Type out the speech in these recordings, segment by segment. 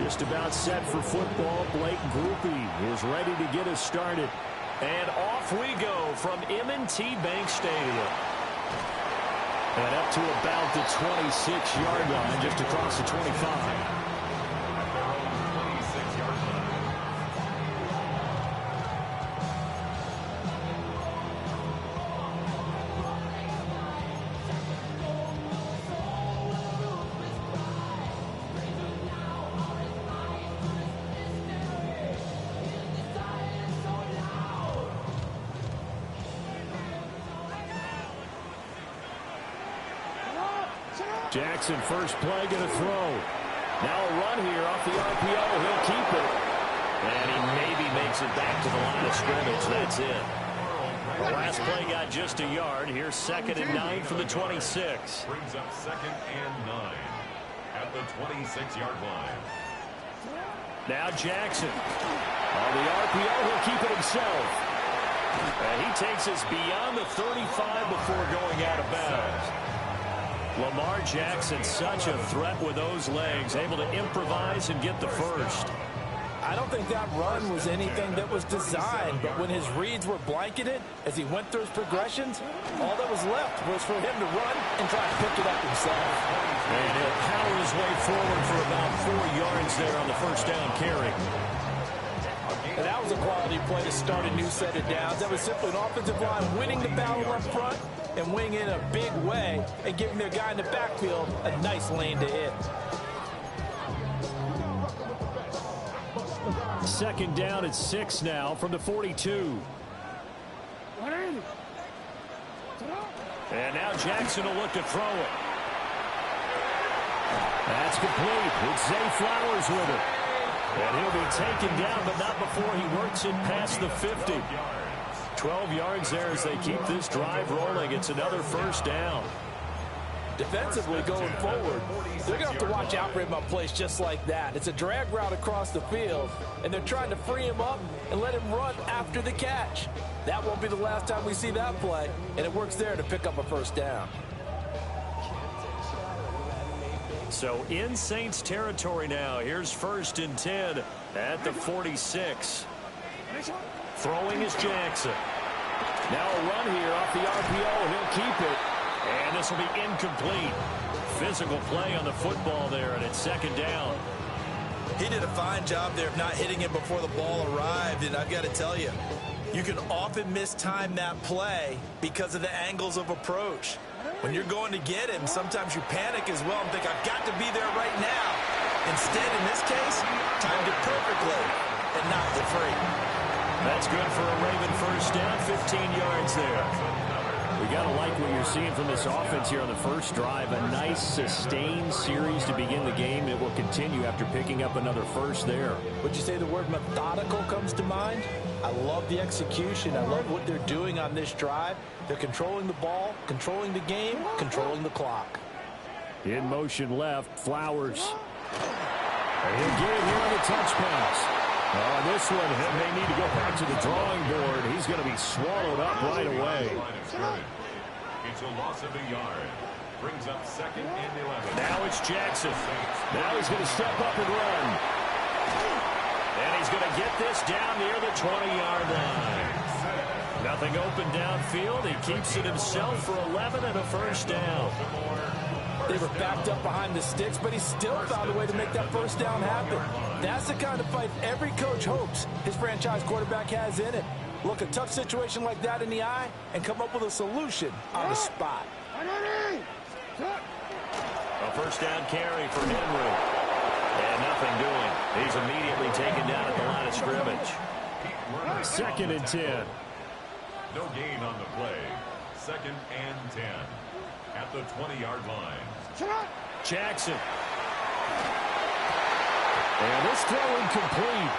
Just about set for football. Blake Groupie is ready to get us started. And off we go from M&T Bank Stadium. And up to about the 26-yard line, just across the 25. Jackson, first play, going to throw. Now a run here off the RPO. He'll keep it. And he maybe makes it back to the line of scrimmage. That's it. The last play got just a yard. Here's 2nd and 9 from the 26. Brings up 2nd and 9 at the 26-yard line. Now Jackson. On the RPO, he'll keep it himself. And he takes us beyond the 35 before going out of bounds. Lamar Jackson, such a threat with those legs, able to improvise and get the first. I don't think that run was anything that was designed, but when his reads were blanketed, as he went through his progressions, all that was left was for him to run and try to pick it up himself. And he'll power his way forward for about 4 yards there on the first down carry. And that was a quality play to start a new set of downs. That was simply an offensive line winning the battle up front and winning in a big way and giving their guy in the backfield a nice lane to hit. 2nd down at 6 now from the 42. And now Jackson will look to throw it. That's complete. It's Zay Flowers with it. And he'll be taken down, but not before he works it past the 50. 12 yards there as they keep this drive rolling. It's another first down. Defensively going forward, they're going to have to watch out for him on plays just like that. It's a drag route across the field, and they're trying to free him up and let him run after the catch. That won't be the last time we see that play, and it works there to pick up a first down. So in Saints territory now. Here's 1st and 10 at the 46. Throwing is Jackson. Now a run here off the RPO. He'll keep it. And this will be incomplete. Physical play on the football there, and it's 2nd down. He did a fine job there of not hitting him before the ball arrived, and I've got to tell you, you can often mistime that play because of the angles of approach. When you're going to get him, sometimes you panic as well and think, I've got to be there right now. Instead, in this case, timed it perfectly and knocked it free. That's good for a Raven first down, 15 yards there. We got to like what you're seeing from this offense here on the first drive. A nice, sustained series to begin the game. It will continue after picking up another first there. Would you say the word methodical comes to mind? I love the execution. I love what they're doing on this drive. They're controlling the ball, controlling the game, controlling the clock. In motion left, Flowers. And he'll get it here on the touch pass. On this one, he may need to go back to the drawing board. He's going to be swallowed up right away. It's a loss of a yard. Brings up 2nd and 11. Now it's Jackson. Now he's going to step up and run. And he's going to get this down near the 20-yard line. Nothing open downfield. He keeps it himself for 11 and a first down. They were backed up behind the sticks, but he still found a way to make that first down happen. That's the kind of fight every coach hopes his franchise quarterback has in it. Look a tough situation like that in the eye and come up with a solution on the spot. A first down carry for Henry. And nothing doing. He's immediately taken down at the line of scrimmage. 2nd and 10. No gain on the play. 2nd and 10 at the 20-yard line. Jackson. And this throw incomplete.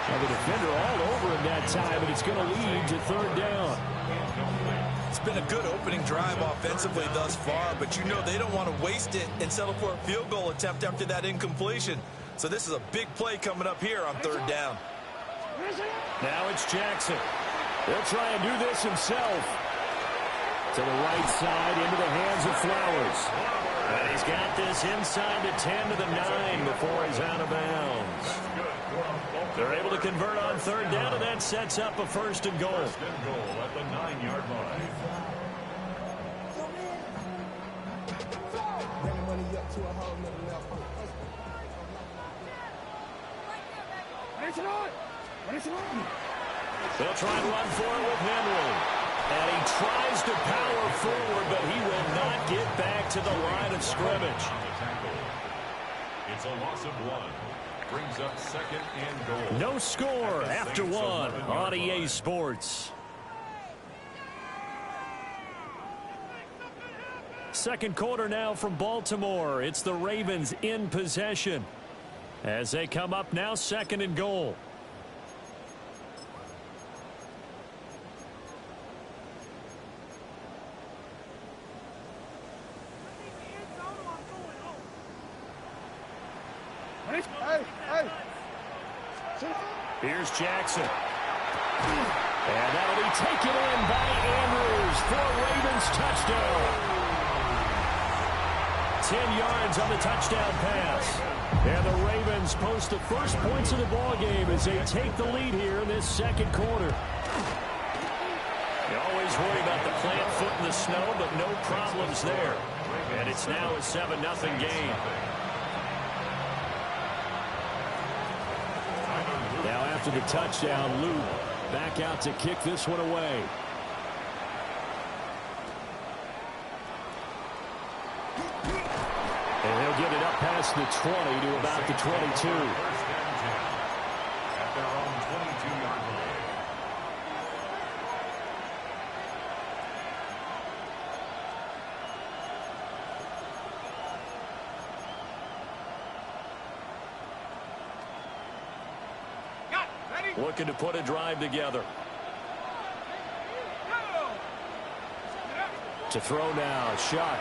And the defender all over him that time, and it's going to lead to 3rd down. It's been a good opening drive offensively thus far, but you know they don't want to waste it and settle for a field goal attempt after that incompletion. So this is a big play coming up here on 3rd down. Now it's Jackson. He'll try and do this himself. To the right side, into the hands of Flowers. And he's got this inside the 10 to the 9 before he's out of bounds. They're able to convert on third down, and that sets up a first and goal. First and goal at the 9-yard line. They'll try and run for it with Henry. And he tries to power forward, but he will not get back to the line of scrimmage. It's a loss of 1. Brings up second and goal. No score after 1 on EA Sports. Second quarter now from Baltimore. It's the Ravens in possession as they come up now second and goal. Here's Jackson. And that'll be taken in by Andrews for a Ravens touchdown. 10 yards on the touchdown pass. And the Ravens post the first points of the ballgame as they take the lead here in this second quarter. You always worry about the plant foot in the snow, but no problems there. And it's now a 7-0 game. Now after the touchdown, Luke back out to kick this one away. And he'll get it up past the 20 to about the 22. First and 10 at their own 22-yard line. Looking to put a drive together. To throw now, Shuck.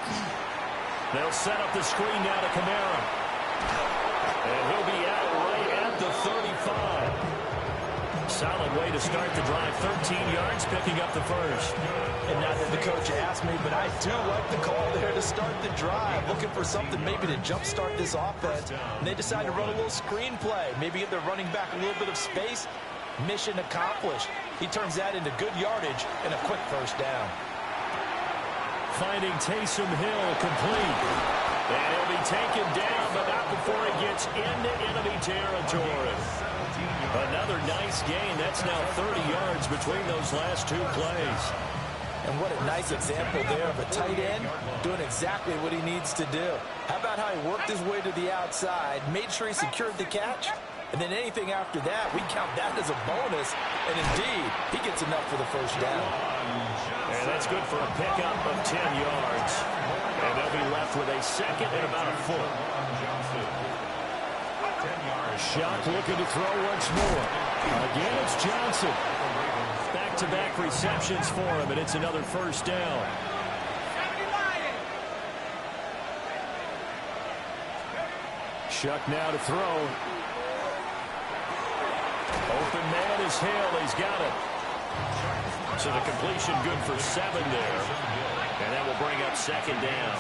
They'll set up the screen now to Kamara. And he'll be out right at the 35. Solid way to start the drive. 13 yards, picking up the first. And not that the coach asked me, but I do like the call there to start the drive. Looking for something maybe to jumpstart this offense. And they decide to run a little screen play. Maybe give their running back a little bit of space. Mission accomplished. He turns that into good yardage and a quick first down. Finding Taysom Hill complete. And he'll be taken down, but not before he gets into enemy territory. Another nice gain. That's now 30 yards between those last two plays. And what a nice example there of a tight end doing exactly what he needs to do. How about how he worked his way to the outside, made sure he secured the catch, and then anything after that, we count that as a bonus. And indeed, he gets enough for the first down. And that's good for a pickup of 10 yards. And they'll be left with a second and about a foot. Shock looking to throw once more. Again, it's Johnson. Back-to-back receptions for him, and it's another first down. Shuck now to throw. Open man is Hill. He's got it. So the completion good for 7 there. And that will bring up second down.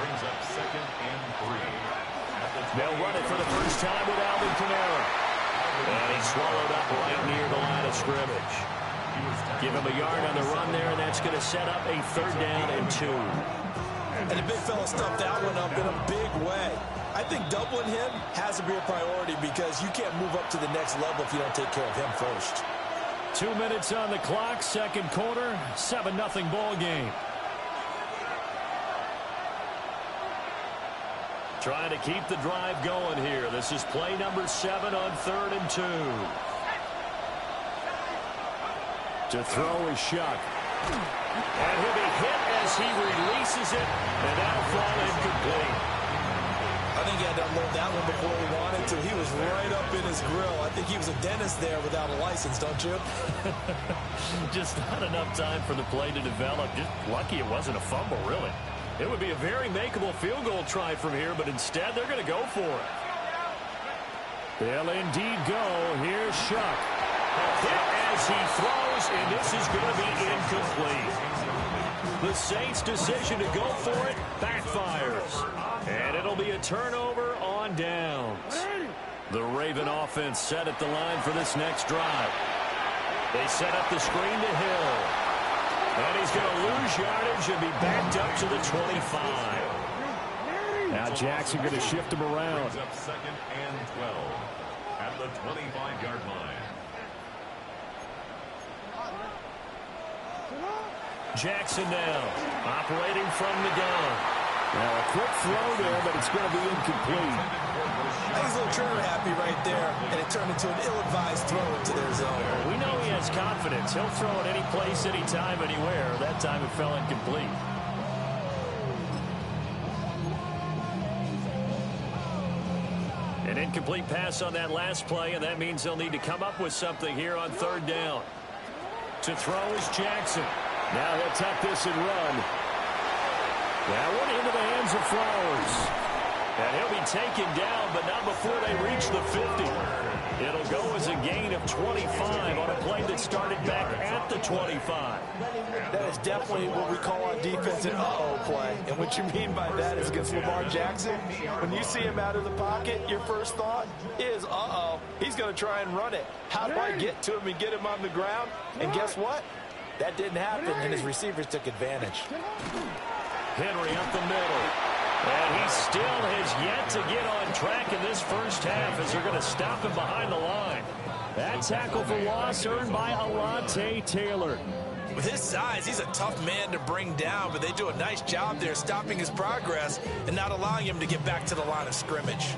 Brings up second and 3. They'll run it for the first time with Alvin Kamara. And he's swallowed up right near the line of scrimmage. Give him a yard on the run there, and that's going to set up a third down and 2. And the big fella stuffed that one up in a big way. I think doubling him has to be a priority because you can't move up to the next level if you don't take care of him first. 2 minutes on the clock, second quarter, 7-0 ball game. Trying to keep the drive going here. This is play number 7 on 3rd and 2. To throw is Shuck. And he'll be hit as he releases it, and that'll fall incomplete. I think he had to unload that one before he wanted to. He was right up in his grill. I think he was a dentist there without a license, don't you? Just not enough time for the play to develop. Just lucky it wasn't a fumble, really. It would be a very makeable field goal try from here, but instead they're going to go for it. They'll indeed go. Here's Shuck. Hit as he throws, and this is going to be incomplete. The Saints' decision to go for it backfires. And it'll be a turnover on downs. The Raven offense set at the line for this next drive. They set up the screen to Hill. And he's going to lose yardage and be backed up to the 25. Now Jackson going to shift him around. Up second and 12 at the 25-yard line. Jackson now operating from the gun. Now a quick throw there, but it's going to be incomplete. I think he's a little trigger happy right there, and it turned into an ill-advised throw into their zone. We know he has confidence. He'll throw it any place, anytime, anywhere. That time it fell incomplete. An incomplete pass on that last play, and that means they'll need to come up with something here on third down. To throw is Jackson. Now he'll tuck this and run. That one into the hands of Flowers. And he'll be taken down, but not before they reach the 50. It'll go as a gain of 25 on a play that started back at the 25. That is definitely what we call on defense an uh-oh play. And what you mean by that is against Lamar Jackson, when you see him out of the pocket, your first thought is, uh-oh, he's going to try and run it. How do I get to him and get him on the ground? And guess what? That didn't happen, and his receivers took advantage. Henry up the middle. And he still has yet to get on track in this first half as they're going to stop him behind the line. That tackle for loss earned by Alante Taylor. With his size, he's a tough man to bring down, but they do a nice job there stopping his progress and not allowing him to get back to the line of scrimmage.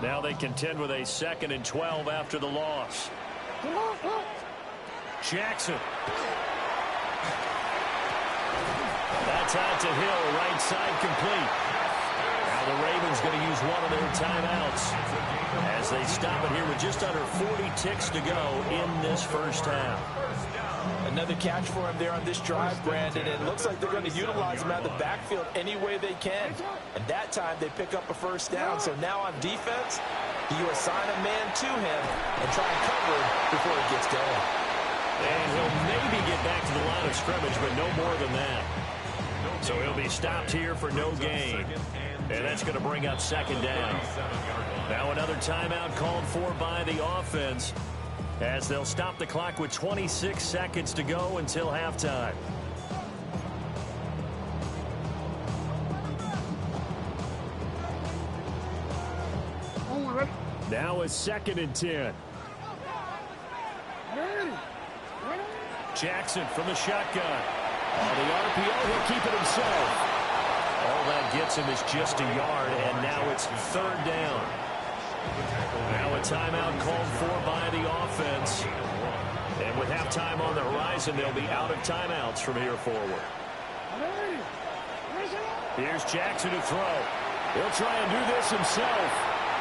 Now they contend with a 2nd and 12 after the loss. Jackson. That's out to Hill, right side complete. Now the Ravens going to use one of their timeouts as they stop it here with just under 40 ticks to go in this first half. Another catch for him there on this drive, Brandon. It looks like they're going to utilize him out of the backfield any way they can. And that time they pick up a first down. So now on defense, you assign a man to him and try and cover him before he gets going. And he'll maybe get back to the line of scrimmage, but no more than that. So he'll be stopped here for no gain. And that's going to bring up 2nd down. Now another timeout called for by the offense as they'll stop the clock with 26 seconds to go until halftime. Now a 2nd and 10. Jackson from the shotgun. On the RPO, he'll keep it himself. All that gets him is just a yard, and now it's 3rd down. Now a timeout called for by the offense. And with halftime on the horizon, they'll be out of timeouts from here forward. Here's Jackson to throw. He'll try and do this himself.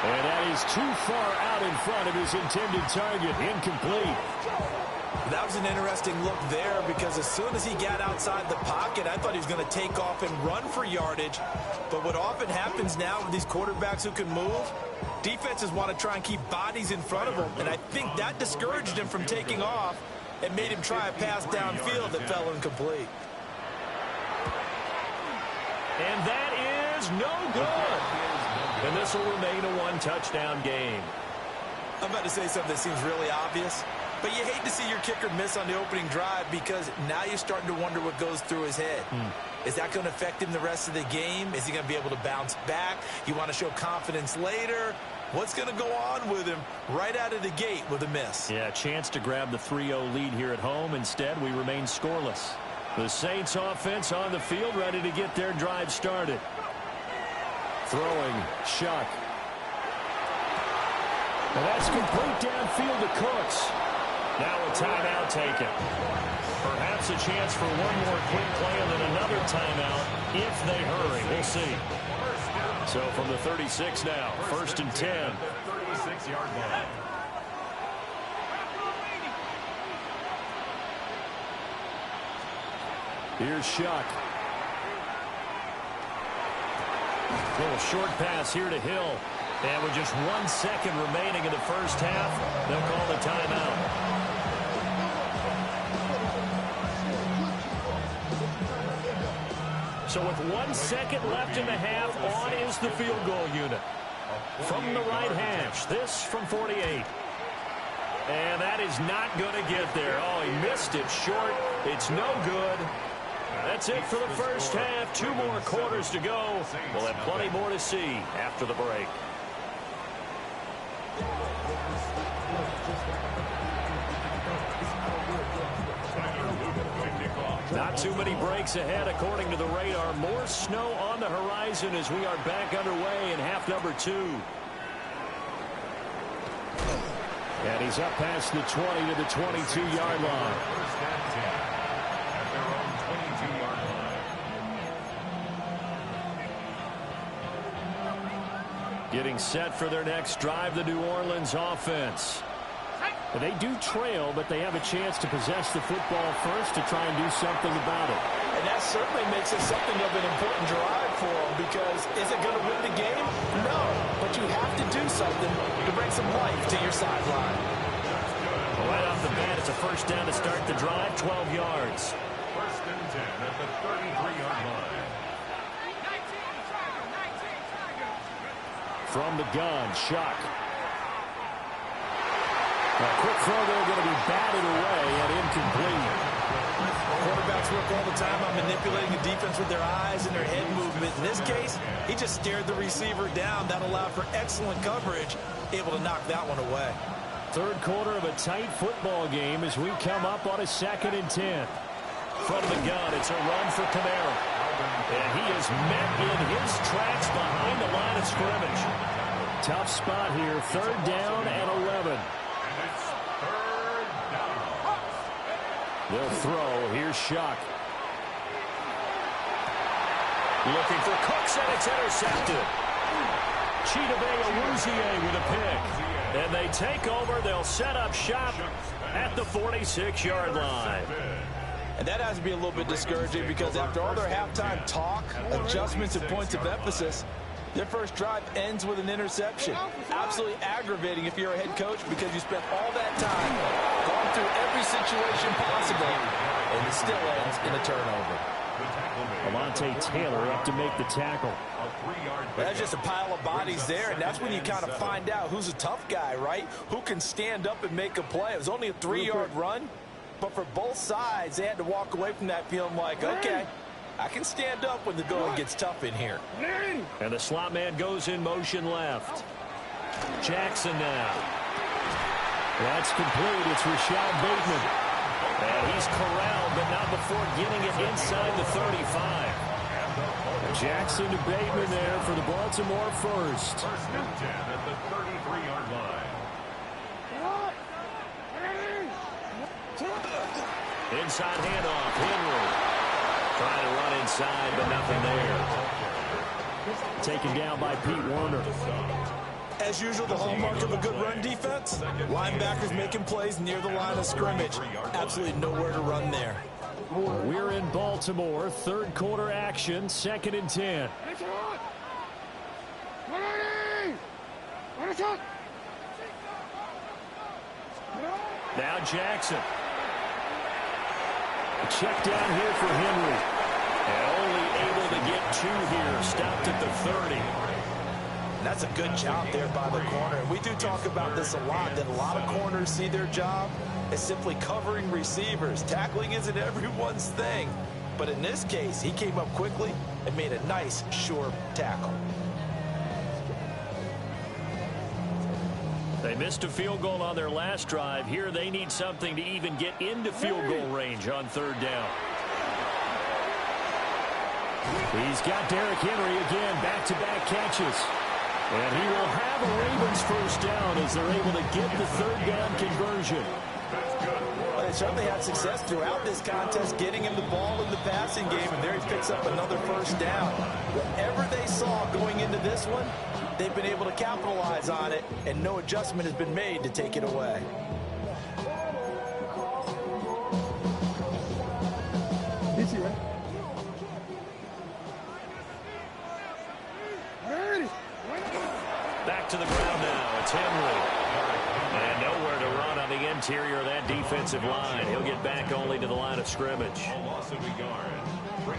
And that is too far out in front of his intended target. Incomplete. That was an interesting look there because as soon as he got outside the pocket, I thought he was going to take off and run for yardage. But what often happens now with these quarterbacks who can move, defenses want to try and keep bodies in front of them. And I think that discouraged him from taking off and made him try a pass downfield that fell incomplete. And that is no good. And this will remain a one-touchdown game. I'm about to say something that seems really obvious, but you hate to see your kicker miss on the opening drive because now you're starting to wonder what goes through his head. Is that going to affect him the rest of the game? Is he going to be able to bounce back? You want to show confidence later? What's going to go on with him right out of the gate with a miss? Yeah, a chance to grab the 3-0 lead here at home. Instead, we remain scoreless. The Saints offense on the field, ready to get their drive started. Throwing, Shuck. And that's complete downfield to Cooks. Now a timeout taken. Perhaps a chance for one more quick play and then another timeout if they hurry. We'll see. So from the 36 now, 1st and 10. 36-yard line. Here's Shuck. Little short pass here to Hill. And with just 1 second remaining in the first half, they'll call the timeout. So with 1 second left in the half, on is the field goal unit. From the right hash, this from 48. And that is not going to get there. Oh, he missed it short. It's no good. That's it for the first half. 2 more quarters to go. We'll have plenty more to see after the break. Not too many breaks ahead according to the radar. More snow on the horizon as we are back underway in half number 2. And he's up past the 20 to the 22-yard line. First and 10 at their own 22-yard line. Getting set for their next drive, the New Orleans offense. They do trail, but they have a chance to possess the football first to try and do something about it. And that certainly makes it something of an important drive for them, because is it going to win the game? No, but you have to do something to bring some life to your sideline. Right off the bat, it's a first down to start the drive, 12 yards. First and 10 at the 33-yard line. From the gun, Shock. A quick throw there going to be batted away and incomplete. Quarterbacks work all the time on manipulating the defense with their eyes and their head movement. In this case, he just stared the receiver down. That allowed for excellent coverage, able to knock that one away. Third quarter of a tight football game as we come up on a 2nd and 10. From the gun, it's a run for Kamara. And he is met in his tracks behind the line of scrimmage. Tough spot here, 3rd down and 11. They'll throw. Here's Shock. Looking for Cooks, and it's intercepted. Chidobe Awuzie with a pick. And they take over. They'll set up shop at the 46-yard line. And that has to be a little bit discouraging, because after all their halftime talk, adjustments, and points of emphasis, their first drive ends with an interception. Absolutely aggravating if you're a head coach, because you spent all that time going through every situation possible, and it still ends in a turnover. Alontae Taylor up to make the tackle. That's just a pile of bodies there, and that's when you kind of find out who's a tough guy, right? Who can stand up and make a play. It was only a 3-yard run, but for both sides, they had to walk away from that feeling like, okay, I can stand up when the going gets tough in here. And the slot man goes in motion left. Jackson now. That's complete. It's Rashad Bateman. And he's corralled, but not before getting it inside the 35. Jackson to Bateman there for the Baltimore first. First and 10 at the 33-yard line. Inside handoff, Henry. Trying to run inside, but nothing there. Taken down by Pete Werner. As usual, the hallmark of a good run defense, linebackers making plays near the line of scrimmage. Absolutely nowhere to run there. We're in Baltimore, 3rd quarter action, 2nd and 10. Now Jackson. A check down here for Henry. And only able to get 2 here. Stopped at the 30. And that's a good job there by the corner. And we do talk about this a lot, that a lot of corners see their job as simply covering receivers. Tackling isn't everyone's thing. But in this case, he came up quickly and made a nice, sure tackle. They missed a field goal on their last drive. Here they need something to even get into field goal range on 3rd down. He's got Derrick Henry again, back-to-back catches. And he will have a Ravens first down as they're able to get the 3rd down conversion. Well, they certainly had success throughout this contest getting him the ball in the passing game, and there he picks up another first down. Whatever they saw going into this one, they've been able to capitalize on it, and no adjustment has been made to take it away. Back to interior of that defensive line. He'll get back only to the line of scrimmage.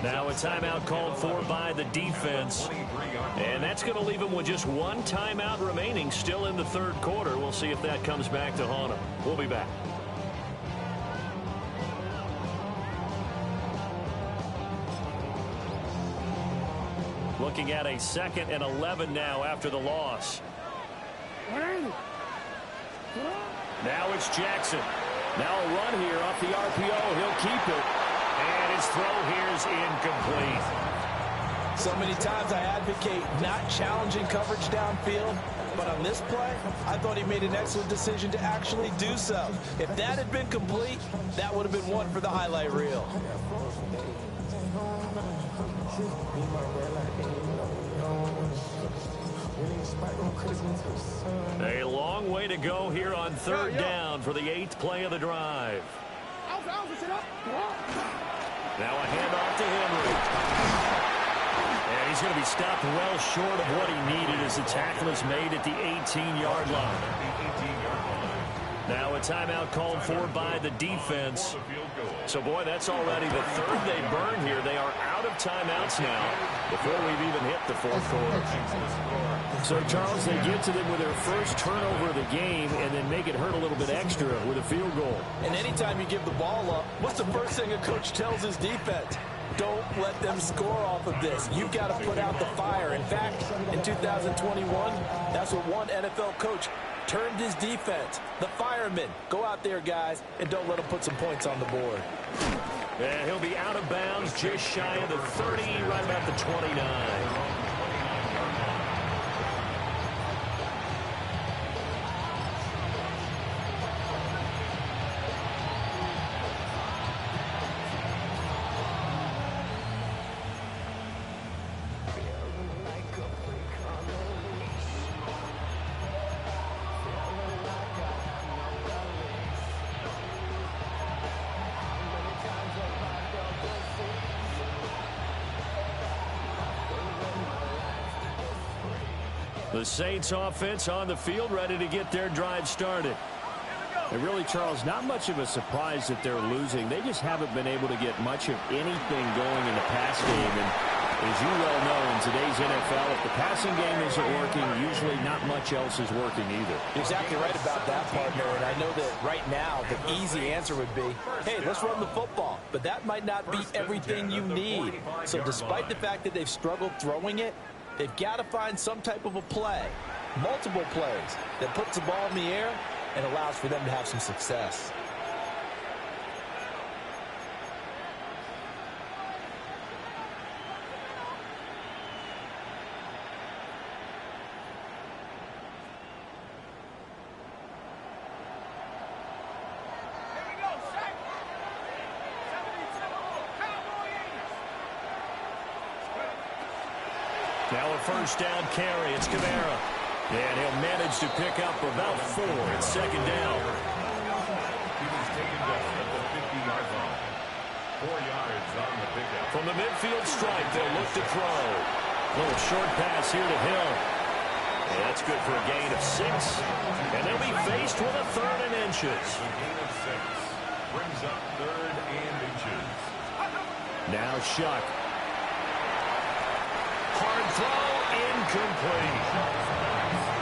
Now a timeout called for by the defense. And that's going to leave him with just one timeout remaining still in the third quarter. We'll see if that comes back to haunt him. We'll be back. Looking at a 2nd and 11 now after the loss. Now it's Jackson. Now a run here off the RPO. He'll keep it. And his throw here is incomplete. So many times I advocate not challenging coverage downfield, but on this play, I thought he made an excellent decision to actually do so. If that had been complete, that would have been one for the highlight reel. A long way to go here on 3rd down for the 8th play of the drive. Now a handoff to Henry. And he's going to be stopped well short of what he needed as the tackle is made at the 18-yard line. Now a timeout called for by the defense. So, boy, that's already the 3rd they burn here. They are out of timeouts now before we've even hit the 4th quarter. So, Charles, they get to them with their first turnover of the game and then make it hurt a little bit extra with a field goal. And anytime you give the ball up, what's the first thing a coach tells his defense? Don't let them score off of this. You've got to put out the fire. In fact, in 2021, that's what one NFL coach termed his defense. The firemen. Go out there, guys, and don't let them put some points on the board. And he'll be out of bounds just shy of the 30, right about the 29. The Saints offense on the field, ready to get their drive started. And really, Charles, not much of a surprise that they're losing. They just haven't been able to get much of anything going in the pass game. And as you well know, in today's NFL, if the passing game isn't working, usually not much else is working either. You're exactly right about that, partner. And I know that right now the easy answer would be, hey, let's run the football. But that might not be everything you need. So despite the fact that they've struggled throwing it, they've got to find some type of a play, multiple plays, that puts the ball in the air and allows for them to have some success. Now a first down carry. It's Kamara. And he'll manage to pick up about 4. It's 2nd down. He was taken down at the 50-yard line. 4 yards on the pickup. From the midfield stripe, they'll look to throw. Little short pass here to Hill. And that's good for a gain of 6. And they'll be faced with a 3rd and inches. A gain of 6. Brings up 3rd and inches. Now Shuck. Hard throw, incomplete.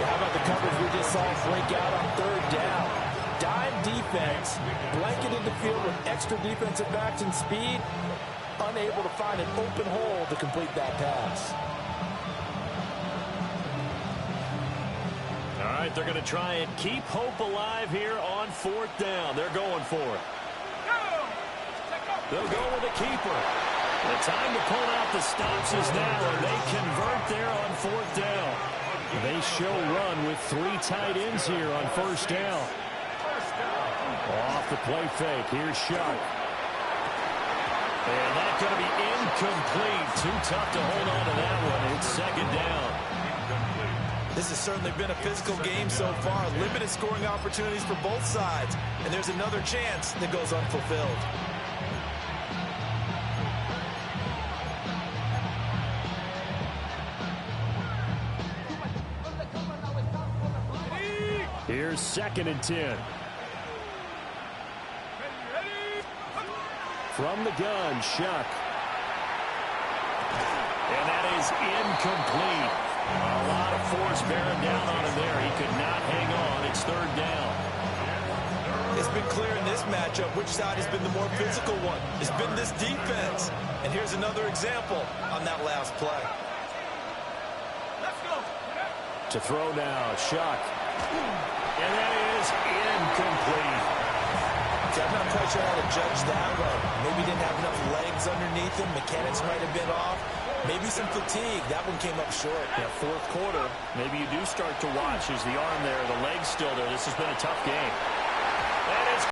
How about the coverage we just saw break out on 3rd down? Dime defense, blanketed the field with extra defensive backs and speed, unable to find an open hole to complete that pass. All right, they're going to try and keep hope alive here on 4th down. They're going for it. They'll go with the keeper. The time to pull out the stops is now, and they convert there on 4th down. They show run with 3 tight ends here on 1st down. Off the play fake, here's Shuck. And that's going to be incomplete. Too tough to hold on to that one. It's 2nd down. This has certainly been a physical game so far. Limited scoring opportunities for both sides. And there's another chance that goes unfulfilled. Here's 2nd and 10. From the gun, Shuck. And that is incomplete. A lot of force bearing down on him there. He could not hang on. It's third down. It's been clear in this matchup which side has been the more physical one. It's been this defense. And here's another example on that last play. To throw now, Shuck. And that is incomplete. See, I'm not quite sure how to judge that one. Maybe didn't have enough legs underneath him. Mechanics might have been off. Maybe some fatigue. That one came up short. Yeah, fourth quarter, maybe you do start to watch as the arm there, the leg's still there. This has been a tough game.